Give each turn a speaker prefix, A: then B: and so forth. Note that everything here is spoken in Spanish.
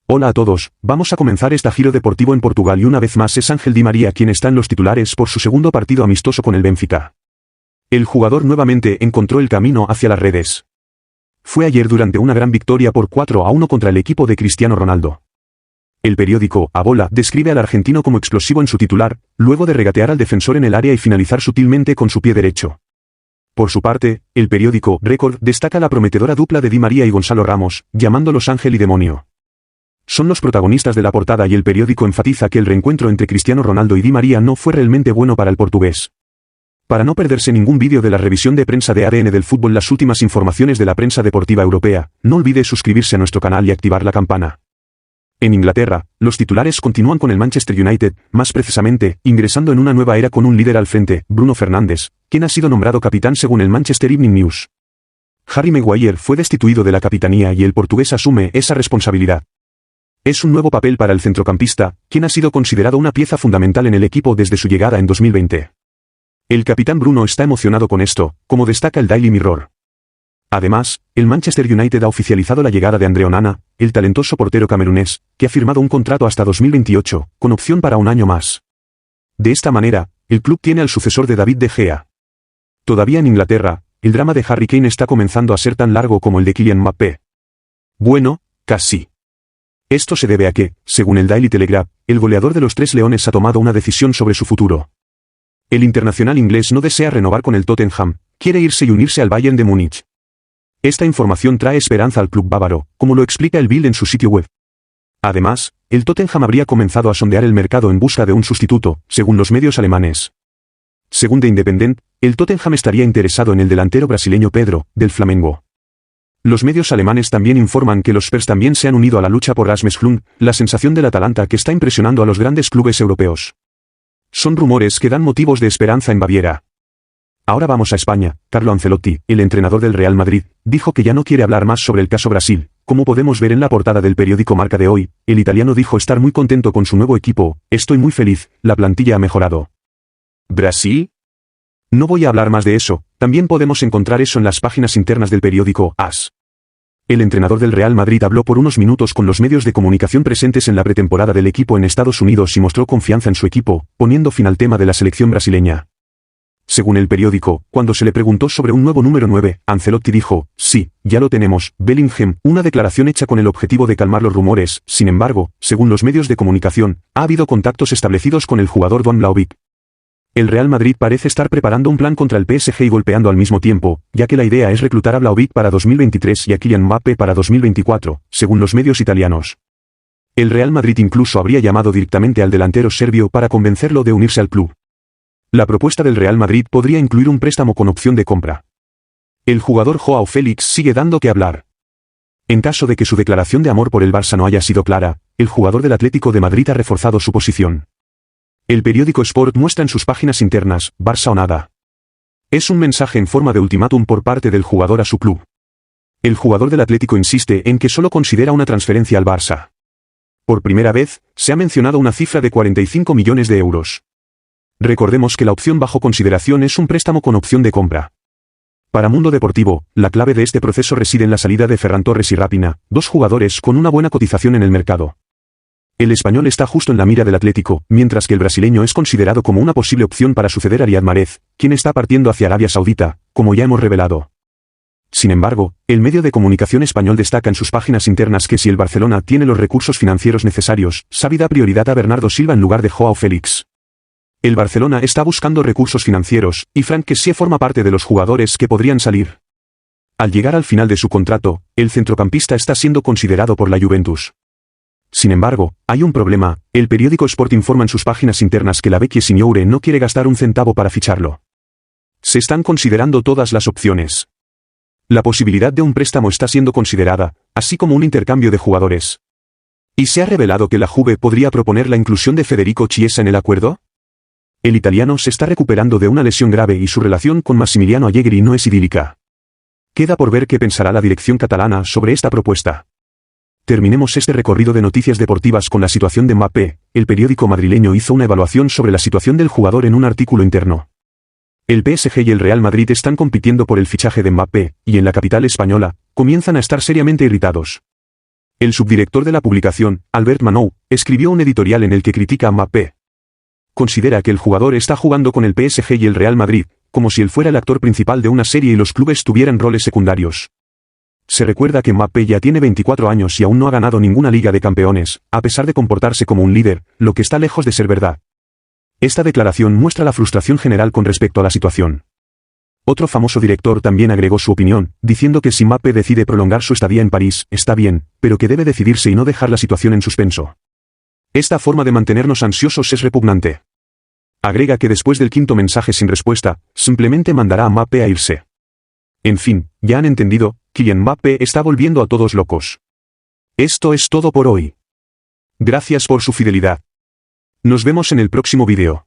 A: Hola a todos, vamos a comenzar esta giro deportivo en Portugal y una vez más es Ángel Di María quien está en los titulares por su segundo partido amistoso con el Benfica. El jugador nuevamente encontró el camino hacia las redes. Fue ayer durante una gran victoria por 4-1 contra el equipo de Cristiano Ronaldo. El periódico A Bola describe al argentino como explosivo en su titular, luego de regatear al defensor en el área y finalizar sutilmente con su pie derecho. Por su parte, el periódico Record destaca la prometedora dupla de Di María y Gonzalo Ramos, llamándolos ángel y demonio. Son los protagonistas de la portada y el periódico enfatiza que el reencuentro entre Cristiano Ronaldo y Di María no fue realmente bueno para el portugués. Para no perderse ningún vídeo de la revisión de prensa de ADN del fútbol, las últimas informaciones de la prensa deportiva europea, no olvide suscribirse a nuestro canal y activar la campana. En Inglaterra, los titulares continúan con el Manchester United, más precisamente, ingresando en una nueva era con un líder al frente, Bruno Fernández, quien ha sido nombrado capitán según el Manchester Evening News. Harry Maguire fue destituido de la capitanía y el portugués asume esa responsabilidad. Es un nuevo papel para el centrocampista, quien ha sido considerado una pieza fundamental en el equipo desde su llegada en 2020. El capitán Bruno está emocionado con esto, como destaca el Daily Mirror. Además, el Manchester United ha oficializado la llegada de Andre Onana, el talentoso portero camerunés, que ha firmado un contrato hasta 2028, con opción para un año más. De esta manera, el club tiene al sucesor de David De Gea. Todavía en Inglaterra, el drama de Harry Kane está comenzando a ser tan largo como el de Kylian Mbappé. Bueno, casi. Esto se debe a que, según el Daily Telegraph, el goleador de los Tres Leones ha tomado una decisión sobre su futuro. El internacional inglés no desea renovar con el Tottenham, quiere irse y unirse al Bayern de Múnich. Esta información trae esperanza al club bávaro, como lo explica el Bild en su sitio web. Además, el Tottenham habría comenzado a sondear el mercado en busca de un sustituto, según los medios alemanes. Según The Independent, el Tottenham estaría interesado en el delantero brasileño Pedro, del Flamengo. Los medios alemanes también informan que los Spurs también se han unido a la lucha por Rasmus Klund, la sensación del Atalanta que está impresionando a los grandes clubes europeos. Son rumores que dan motivos de esperanza en Baviera. Ahora vamos a España. Carlo Ancelotti, el entrenador del Real Madrid, dijo que ya no quiere hablar más sobre el caso Brasil. Como podemos ver en la portada del periódico Marca de hoy, el italiano dijo estar muy contento con su nuevo equipo, estoy muy feliz, la plantilla ha mejorado. ¿Brasil? No voy a hablar más de eso, también podemos encontrar eso en las páginas internas del periódico AS. El entrenador del Real Madrid habló por unos minutos con los medios de comunicación presentes en la pretemporada del equipo en Estados Unidos y mostró confianza en su equipo, poniendo fin al tema de la selección brasileña. Según el periódico, cuando se le preguntó sobre un nuevo número 9, Ancelotti dijo, sí, ya lo tenemos, Bellingham, una declaración hecha con el objetivo de calmar los rumores. Sin embargo, según los medios de comunicación, ha habido contactos establecidos con el jugador Don Vlahovic. El Real Madrid parece estar preparando un plan contra el PSG y golpeando al mismo tiempo, ya que la idea es reclutar a Vlahovic para 2023 y a Kylian Mbappé para 2024, según los medios italianos. El Real Madrid incluso habría llamado directamente al delantero serbio para convencerlo de unirse al club. La propuesta del Real Madrid podría incluir un préstamo con opción de compra. El jugador Joao Félix sigue dando que hablar. En caso de que su declaración de amor por el Barça no haya sido clara, el jugador del Atlético de Madrid ha reforzado su posición. El periódico Sport muestra en sus páginas internas, Barça o nada. Es un mensaje en forma de ultimátum por parte del jugador a su club. El jugador del Atlético insiste en que solo considera una transferencia al Barça. Por primera vez, se ha mencionado una cifra de 45 millones de euros. Recordemos que la opción bajo consideración es un préstamo con opción de compra. Para Mundo Deportivo, la clave de este proceso reside en la salida de Ferran Torres y Raphinha, dos jugadores con una buena cotización en el mercado. El español está justo en la mira del Atlético, mientras que el brasileño es considerado como una posible opción para suceder a Riyad Mahrez, quien está partiendo hacia Arabia Saudita, como ya hemos revelado. Sin embargo, el medio de comunicación español destaca en sus páginas internas que si el Barcelona tiene los recursos financieros necesarios, Xavi da prioridad a Bernardo Silva en lugar de Joao Félix. El Barcelona está buscando recursos financieros, y Franck Kessié forma parte de los jugadores que podrían salir. Al llegar al final de su contrato, el centrocampista está siendo considerado por la Juventus. Sin embargo, hay un problema, el periódico Sport informa en sus páginas internas que la Vecchia Signore no quiere gastar un centavo para ficharlo. Se están considerando todas las opciones. La posibilidad de un préstamo está siendo considerada, así como un intercambio de jugadores. ¿Y se ha revelado que la Juve podría proponer la inclusión de Federico Chiesa en el acuerdo? El italiano se está recuperando de una lesión grave y su relación con Massimiliano Allegri no es idílica. Queda por ver qué pensará la dirección catalana sobre esta propuesta. Terminemos este recorrido de noticias deportivas con la situación de Mbappé. El periódico madrileño hizo una evaluación sobre la situación del jugador en un artículo interno. El PSG y el Real Madrid están compitiendo por el fichaje de Mbappé, y en la capital española, comienzan a estar seriamente irritados. El subdirector de la publicación, Albert Manou, escribió un editorial en el que critica a Mbappé. Considera que el jugador está jugando con el PSG y el Real Madrid, como si él fuera el actor principal de una serie y los clubes tuvieran roles secundarios. Se recuerda que Mbappé ya tiene 24 años y aún no ha ganado ninguna Liga de Campeones, a pesar de comportarse como un líder, lo que está lejos de ser verdad. Esta declaración muestra la frustración general con respecto a la situación. Otro famoso director también agregó su opinión, diciendo que si Mbappé decide prolongar su estadía en París, está bien, pero que debe decidirse y no dejar la situación en suspenso. Esta forma de mantenernos ansiosos es repugnante. Agrega que después del quinto mensaje sin respuesta, simplemente mandará a Mbappé a irse. En fin, ya han entendido, Kylian Mbappé está volviendo a todos locos. Esto es todo por hoy. Gracias por su fidelidad. Nos vemos en el próximo vídeo.